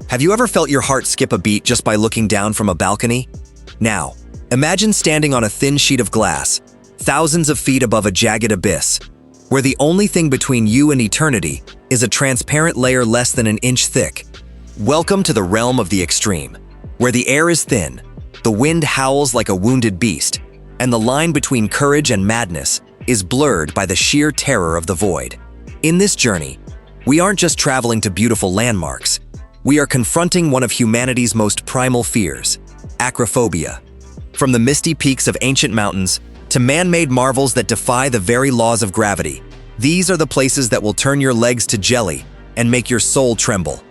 Have you ever felt your heart skip a beat just by looking down from a balcony? Now, imagine standing on a thin sheet of glass, thousands of feet above a jagged abyss, where the only thing between you and eternity is a transparent layer less than an inch thick. Welcome to the realm of the extreme, where the air is thin, the wind howls like a wounded beast, and the line between courage and madness is blurred by the sheer terror of the void. In this journey, we aren't just traveling to beautiful landmarks. We are confronting one of humanity's most primal fears, acrophobia. From the misty peaks of ancient mountains to man-made marvels that defy the very laws of gravity, these are the places that will turn your legs to jelly and make your soul tremble.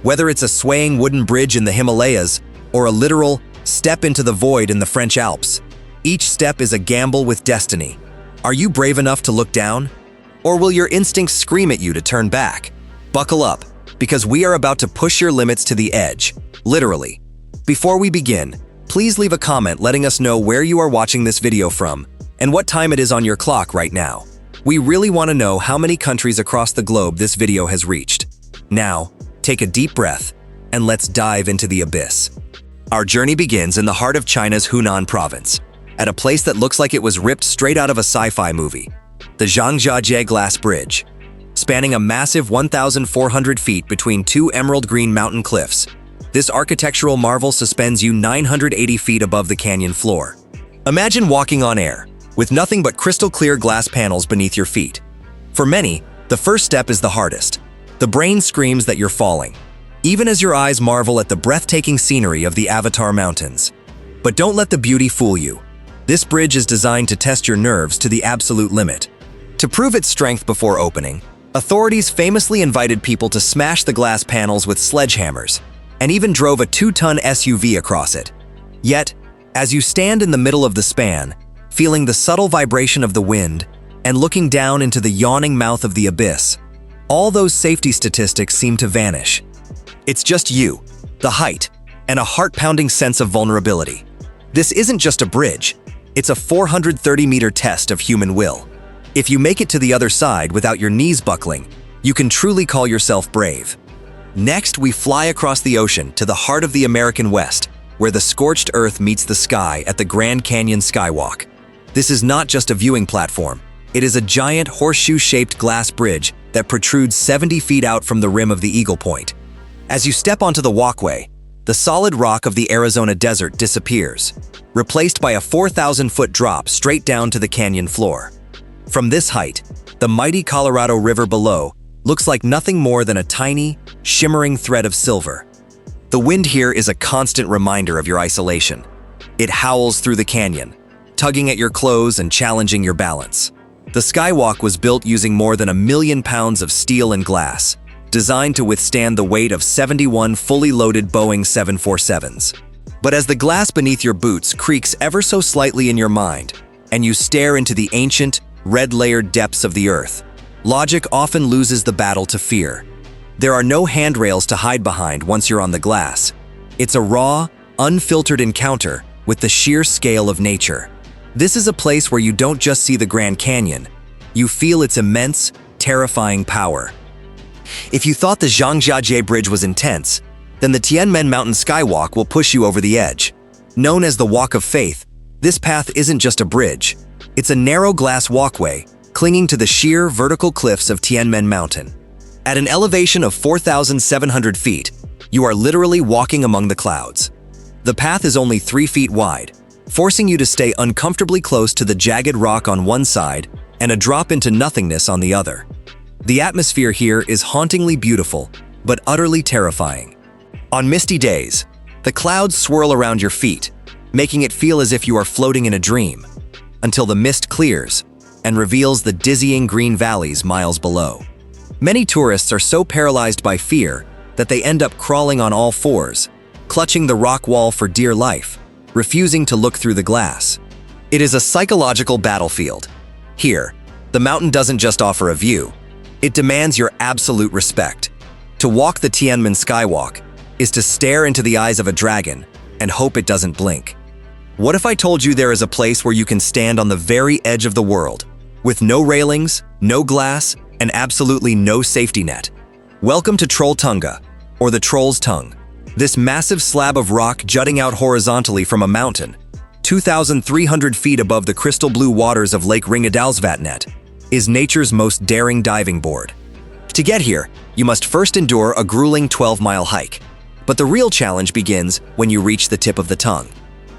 Whether it's a swaying wooden bridge in the Himalayas or a literal step into the void in the French Alps, each step is a gamble with destiny. Are you brave enough to look down? Or will your instincts scream at you to turn back? Buckle up, because we are about to push your limits to the edge, literally. Before we begin, please leave a comment letting us know where you are watching this video from and what time it is on your clock right now. We really want to know how many countries across the globe this video has reached. Now, take a deep breath and let's dive into the abyss. Our journey begins in the heart of China's Hunan province, at a place that looks like it was ripped straight out of a sci-fi movie, the Zhangjiajie Glass Bridge. Spanning a massive 1,400 feet between two emerald green mountain cliffs, this architectural marvel suspends you 980 feet above the canyon floor. Imagine walking on air, with nothing but crystal clear glass panels beneath your feet. For many, the first step is the hardest. The brain screams that you're falling, even as your eyes marvel at the breathtaking scenery of the Avatar Mountains. But don't let the beauty fool you. This bridge is designed to test your nerves to the absolute limit. To prove its strength before opening, authorities famously invited people to smash the glass panels with sledgehammers, and even drove a 2-ton SUV across it. Yet, as you stand in the middle of the span, feeling the subtle vibration of the wind and looking down into the yawning mouth of the abyss, all those safety statistics seem to vanish. It's just you, the height, and a heart-pounding sense of vulnerability. This isn't just a bridge, it's a 430-meter test of human will. If you make it to the other side without your knees buckling, you can truly call yourself brave. Next, we fly across the ocean to the heart of the American West, where the scorched earth meets the sky at the Grand Canyon Skywalk. This is not just a viewing platform. It is a giant horseshoe-shaped glass bridge that protrudes 70 feet out from the rim of the Eagle Point. As you step onto the walkway, the solid rock of the Arizona desert disappears, replaced by a 4,000-foot drop straight down to the canyon floor. From this height, the mighty Colorado River below looks like nothing more than a tiny, shimmering thread of silver. The wind here is a constant reminder of your isolation. It howls through the canyon, tugging at your clothes and challenging your balance. The skywalk was built using more than 1 million pounds of steel and glass, designed to withstand the weight of 71 fully loaded Boeing 747s. But as the glass beneath your boots creaks ever so slightly in your mind, and you stare into the ancient, red-layered depths of the earth, logic often loses the battle to fear. There are no handrails to hide behind once you're on the glass. It's a raw, unfiltered encounter with the sheer scale of nature. This is a place where you don't just see the Grand Canyon, you feel its immense, terrifying power. If you thought the Zhangjiajie Bridge was intense, then the Tianmen Mountain Skywalk will push you over the edge. Known as the Walk of Faith, this path isn't just a bridge. It's a narrow glass walkway, clinging to the sheer vertical cliffs of Tianmen Mountain. At an elevation of 4,700 feet, you are literally walking among the clouds. The path is only 3 feet wide, forcing you to stay uncomfortably close to the jagged rock on one side and a drop into nothingness on the other. The atmosphere here is hauntingly beautiful, but utterly terrifying. On misty days, the clouds swirl around your feet, making it feel as if you are floating in a dream, until the mist clears and reveals the dizzying green valleys miles below. Many tourists are so paralyzed by fear that they end up crawling on all fours, clutching the rock wall for dear life, refusing to look through the glass. It is a psychological battlefield. Here, the mountain doesn't just offer a view, it demands your absolute respect. To walk the Tianmen Skywalk is to stare into the eyes of a dragon and hope it doesn't blink. What if I told you there is a place where you can stand on the very edge of the world, with no railings, no glass, and absolutely no safety net? Welcome to Trolltunga, or the Troll's Tongue. This massive slab of rock jutting out horizontally from a mountain, 2,300 feet above the crystal blue waters of Lake Ringadalsvatnet, is nature's most daring diving board. To get here, you must first endure a grueling 12-mile hike. But the real challenge begins when you reach the tip of the tongue.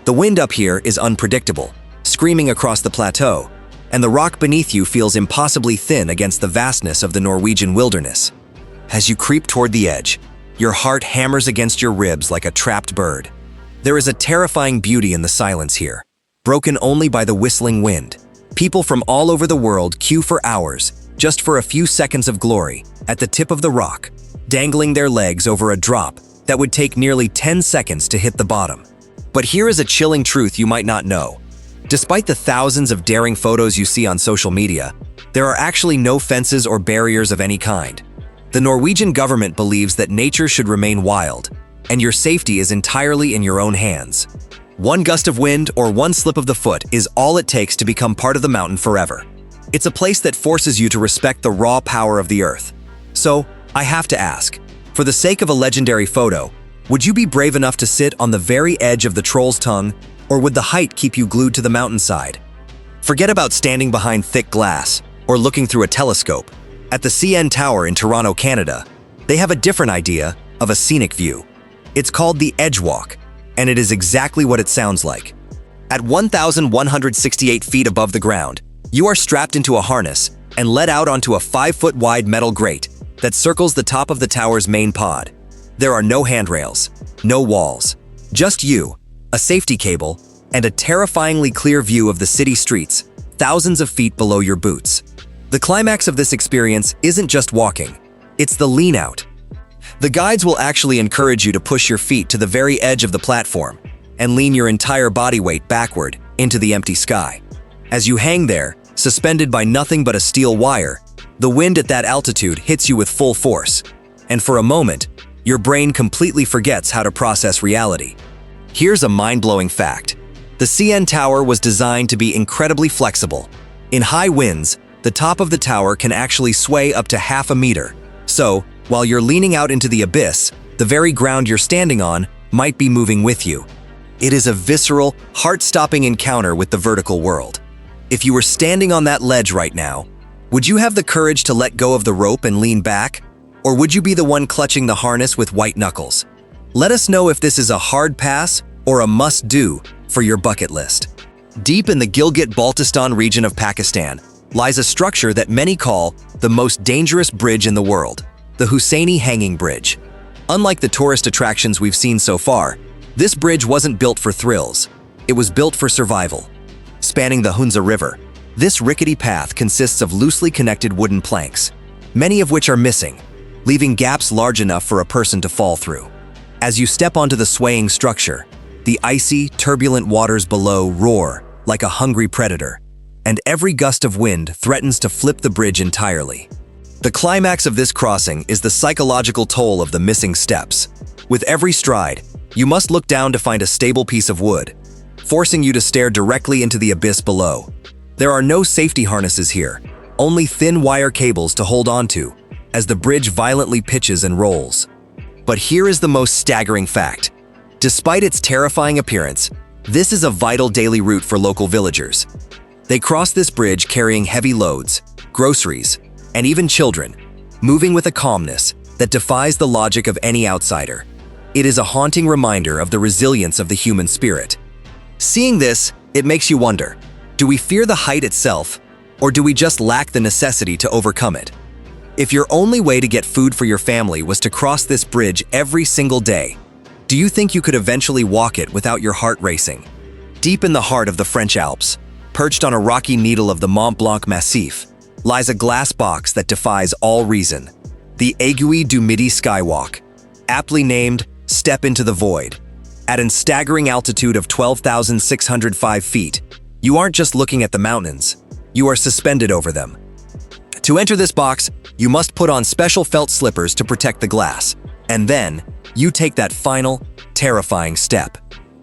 The wind up here is unpredictable, screaming across the plateau, and the rock beneath you feels impossibly thin against the vastness of the Norwegian wilderness. As you creep toward the edge, your heart hammers against your ribs like a trapped bird. There is a terrifying beauty in the silence here, broken only by the whistling wind. People from all over the world queue for hours, just for a few seconds of glory, at the tip of the rock, dangling their legs over a drop that would take nearly 10 seconds to hit the bottom. But here is a chilling truth you might not know. Despite the thousands of daring photos you see on social media, there are actually no fences or barriers of any kind. The Norwegian government believes that nature should remain wild, and your safety is entirely in your own hands. One gust of wind or one slip of the foot is all it takes to become part of the mountain forever. It's a place that forces you to respect the raw power of the earth. So, I have to ask, for the sake of a legendary photo, would you be brave enough to sit on the very edge of the Troll's Tongue, or would the height keep you glued to the mountainside? Forget about standing behind thick glass or looking through a telescope. At the CN Tower in Toronto, Canada, they have a different idea of a scenic view. It's called the Edge Walk, and it is exactly what it sounds like. At 1,168 feet above the ground, you are strapped into a harness and led out onto a 5-foot-wide metal grate that circles the top of the tower's main pod. There are no handrails, no walls, just you, a safety cable, and a terrifyingly clear view of the city streets, thousands of feet below your boots. The climax of this experience isn't just walking, it's the lean out. The guides will actually encourage you to push your feet to the very edge of the platform and lean your entire body weight backward into the empty sky. As you hang there, suspended by nothing but a steel wire, the wind at that altitude hits you with full force, and for a moment, your brain completely forgets how to process reality. Here's a mind-blowing fact. The CN Tower was designed to be incredibly flexible. In high winds, the top of the tower can actually sway up to half a meter. So, while you're leaning out into the abyss, the very ground you're standing on might be moving with you. It is a visceral, heart-stopping encounter with the vertical world. If you were standing on that ledge right now, would you have the courage to let go of the rope and lean back? Or would you be the one clutching the harness with white knuckles? Let us know if this is a hard pass or a must-do for your bucket list. Deep in the Gilgit-Baltistan region of Pakistan lies a structure that many call the most dangerous bridge in the world, the Husseini Hanging Bridge. Unlike the tourist attractions we've seen so far, this bridge wasn't built for thrills. It was built for survival. Spanning the Hunza River, this rickety path consists of loosely connected wooden planks, many of which are missing, leaving gaps large enough for a person to fall through. As you step onto the swaying structure, the icy, turbulent waters below roar like a hungry predator, and every gust of wind threatens to flip the bridge entirely. The climax of this crossing is the psychological toll of the missing steps. With every stride, you must look down to find a stable piece of wood, forcing you to stare directly into the abyss below. There are no safety harnesses here, only thin wire cables to hold onto as the bridge violently pitches and rolls. But here is the most staggering fact. Despite its terrifying appearance, this is a vital daily route for local villagers. They cross this bridge carrying heavy loads, groceries, and even children, moving with a calmness that defies the logic of any outsider. It is a haunting reminder of the resilience of the human spirit. Seeing this, it makes you wonder, do we fear the height itself, or do we just lack the necessity to overcome it? If your only way to get food for your family was to cross this bridge every single day, do you think you could eventually walk it without your heart racing? Deep in the heart of the French Alps, perched on a rocky needle of the Mont Blanc Massif, lies a glass box that defies all reason, the Aiguille du Midi skywalk, aptly named Step into the Void. At a staggering altitude of 12,605 feet, you aren't just looking at the mountains, you are suspended over them. To enter this box, you must put on special felt slippers to protect the glass, and then you take that final, terrifying step.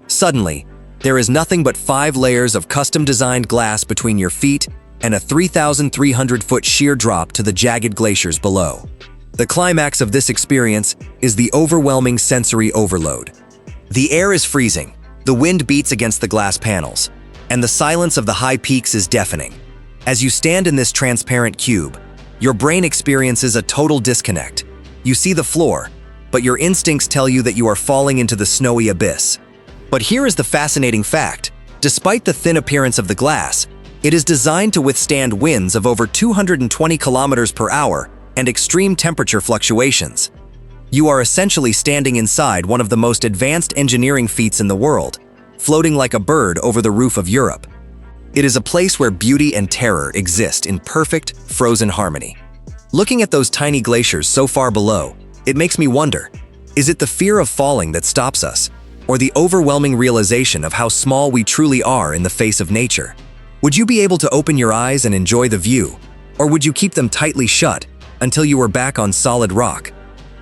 Suddenly, there is nothing but 5 layers of custom-designed glass between your feet and a 3,300-foot sheer drop to the jagged glaciers below. The climax of this experience is the overwhelming sensory overload. The air is freezing, the wind beats against the glass panels, and the silence of the high peaks is deafening. As you stand in this transparent cube, your brain experiences a total disconnect. You see the floor, but your instincts tell you that you are falling into the snowy abyss. But here is the fascinating fact. Despite the thin appearance of the glass, it is designed to withstand winds of over 220 kilometers per hour and extreme temperature fluctuations. You are essentially standing inside one of the most advanced engineering feats in the world, floating like a bird over the roof of Europe. It is a place where beauty and terror exist in perfect, frozen harmony. Looking at those tiny glaciers so far below, it makes me wonder, is it the fear of falling that stops us, or the overwhelming realization of how small we truly are in the face of nature? Would you be able to open your eyes and enjoy the view, or would you keep them tightly shut until you were back on solid rock?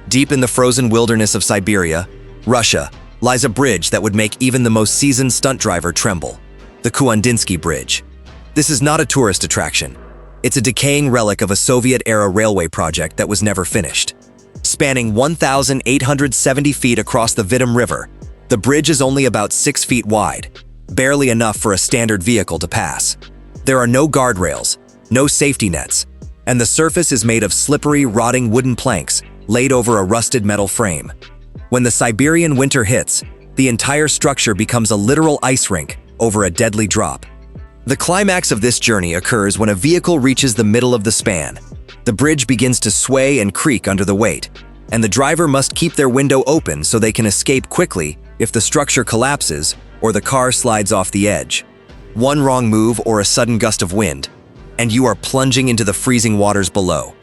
Deep in the frozen wilderness of Siberia, Russia, lies a bridge that would make even the most seasoned stunt driver tremble: the Kuandinsky Bridge. This is not a tourist attraction. It's a decaying relic of a Soviet-era railway project that was never finished. Spanning 1,870 feet across the Vitim River, the bridge is only about 6 feet wide, barely enough for a standard vehicle to pass. There are no guardrails, no safety nets, and the surface is made of slippery, rotting wooden planks laid over a rusted metal frame. When the Siberian winter hits, the entire structure becomes a literal ice rink over a deadly drop. The climax of this journey occurs when a vehicle reaches the middle of the span. The bridge begins to sway and creak under the weight, and the driver must keep their window open so they can escape quickly if the structure collapses or the car slides off the edge. One wrong move or a sudden gust of wind, and you are plunging into the freezing waters below.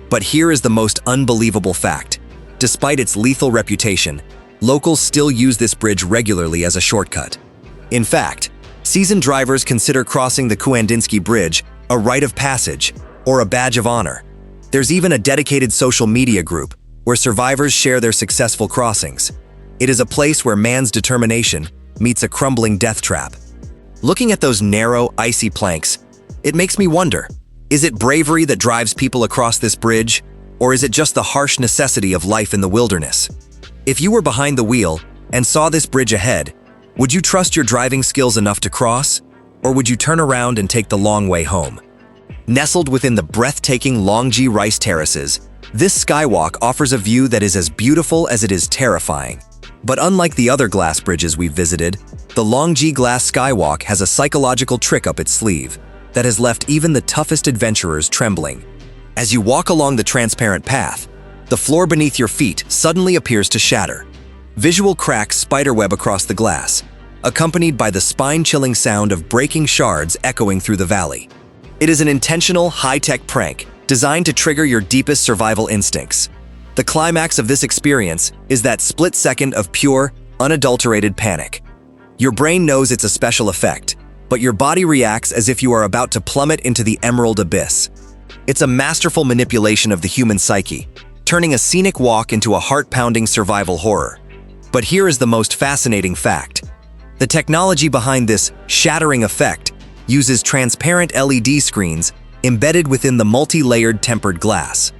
But here is the most unbelievable fact. Despite its lethal reputation, locals still use this bridge regularly as a shortcut. In fact, seasoned drivers consider crossing the Kuandinsky Bridge a rite of passage or a badge of honor. There's even a dedicated social media group where survivors share their successful crossings. It is a place where man's determination meets a crumbling death trap. Looking at those narrow, icy planks, it makes me wonder, is it bravery that drives people across this bridge, or is it just the harsh necessity of life in the wilderness? If you were behind the wheel and saw this bridge ahead, would you trust your driving skills enough to cross, or would you turn around and take the long way home? Nestled within the breathtaking Longji rice terraces, this skywalk offers a view that is as beautiful as it is terrifying. But unlike the other glass bridges we've visited, the Longji Glass Skywalk has a psychological trick up its sleeve that has left even the toughest adventurers trembling. As you walk along the transparent path, the floor beneath your feet suddenly appears to shatter. Visual cracks spiderweb across the glass, accompanied by the spine-chilling sound of breaking shards echoing through the valley. It is an intentional, high-tech prank designed to trigger your deepest survival instincts. The climax of this experience is that split second of pure, unadulterated panic. Your brain knows it's a special effect, but your body reacts as if you are about to plummet into the emerald abyss. It's a masterful manipulation of the human psyche, turning a scenic walk into a heart-pounding survival horror. But here is the most fascinating fact. The technology behind this shattering effect uses transparent LED screens embedded within the multi-layered tempered glass.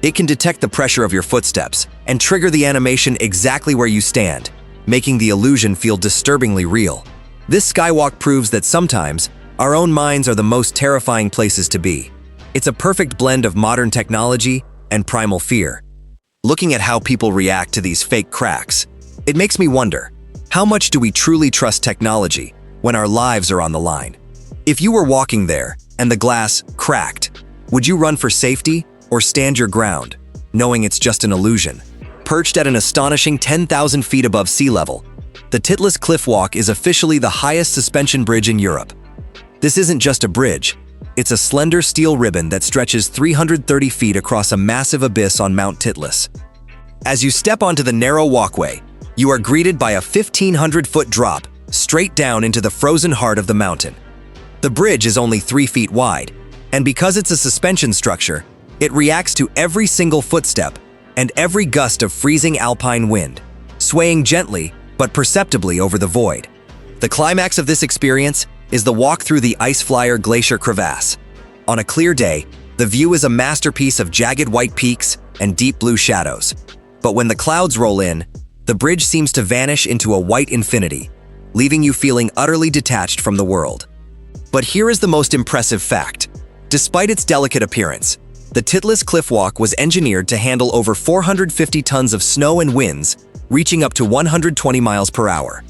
It can detect the pressure of your footsteps and trigger the animation exactly where you stand, making the illusion feel disturbingly real. This skywalk proves that sometimes our own minds are the most terrifying places to be. It's a perfect blend of modern technology and primal fear. Looking at how people react to these fake cracks, it makes me wonder, how much do we truly trust technology when our lives are on the line? If you were walking there and the glass cracked, would you run for safety or stand your ground, knowing it's just an illusion? Perched at an astonishing 10,000 feet above sea level, the Titlis Cliff Walk is officially the highest suspension bridge in Europe. This isn't just a bridge, it's a slender steel ribbon that stretches 330 feet across a massive abyss on Mount Titlis. As you step onto the narrow walkway, you are greeted by a 1,500-foot drop straight down into the frozen heart of the mountain. The bridge is only 3 feet wide, and because it's a suspension structure, it reacts to every single footstep and every gust of freezing alpine wind, swaying gently but perceptibly over the void. The climax of this experience is the walk through the Ice Flyer Glacier crevasse. On a clear day, The view is a masterpiece of jagged white peaks and deep blue shadows. But when the clouds roll in, the bridge seems to vanish into a white infinity, leaving you feeling utterly detached from the world. But here is the most impressive fact. Despite its delicate appearance, the Titlis Cliffwalk was engineered to handle over 450 tons of snow and winds, reaching up to 120 miles per hour.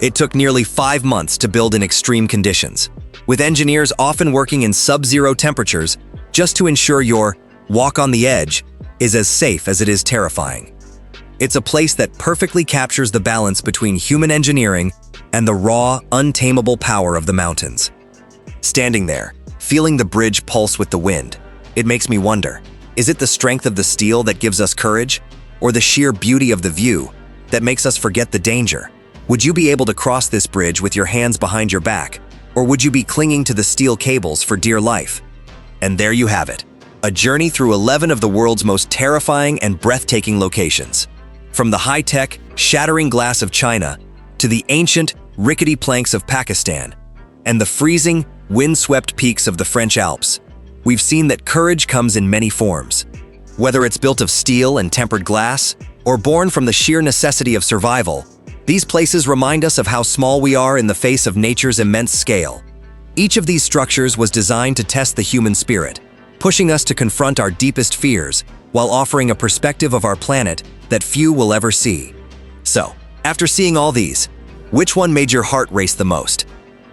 It took nearly 5 months to build in extreme conditions, with engineers often working in sub-zero temperatures just to ensure your walk on the edge is as safe as it is terrifying. It's a place that perfectly captures the balance between human engineering and the raw, untamable power of the mountains. Standing there, feeling the bridge pulse with the wind, it makes me wonder, is it the strength of the steel that gives us courage, or the sheer beauty of the view that makes us forget the danger? Would you be able to cross this bridge with your hands behind your back, or would you be clinging to the steel cables for dear life? And there you have it, a journey through 11 of the world's most terrifying and breathtaking locations. From the high-tech, shattering glass of China to the ancient, rickety planks of Pakistan and the freezing, wind-swept peaks of the French Alps, we've seen that courage comes in many forms. Whether it's built of steel and tempered glass, or born from the sheer necessity of survival, these places remind us of how small we are in the face of nature's immense scale. Each of these structures was designed to test the human spirit, pushing us to confront our deepest fears while offering a perspective of our planet that few will ever see. So, after seeing all these, which one made your heart race the most?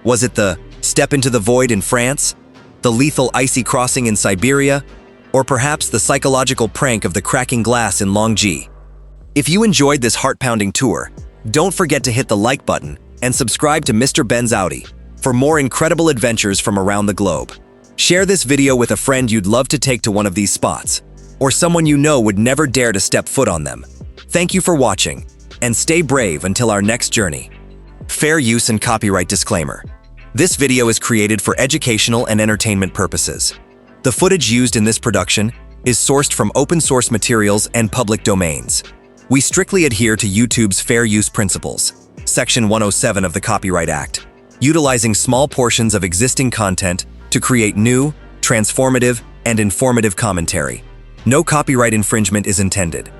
Was it the step into the void in France, the lethal icy crossing in Siberia, or perhaps the psychological prank of the cracking glass in Longji? If you enjoyed this heart-pounding tour, don't forget to hit the like button and subscribe to Mr. Benz-Audi for more incredible adventures from around the globe. Share this video with a friend you'd love to take to one of these spots, or someone you know would never dare to step foot on them. Thank you for watching, and stay brave until our next journey. Fair use and copyright disclaimer. This video is created for educational and entertainment purposes. The footage used in this production is sourced from open-source materials and public domains. We strictly adhere to YouTube's fair use principles, Section 107 of the Copyright Act, utilizing small portions of existing content to create new, transformative, and informative commentary. No copyright infringement is intended.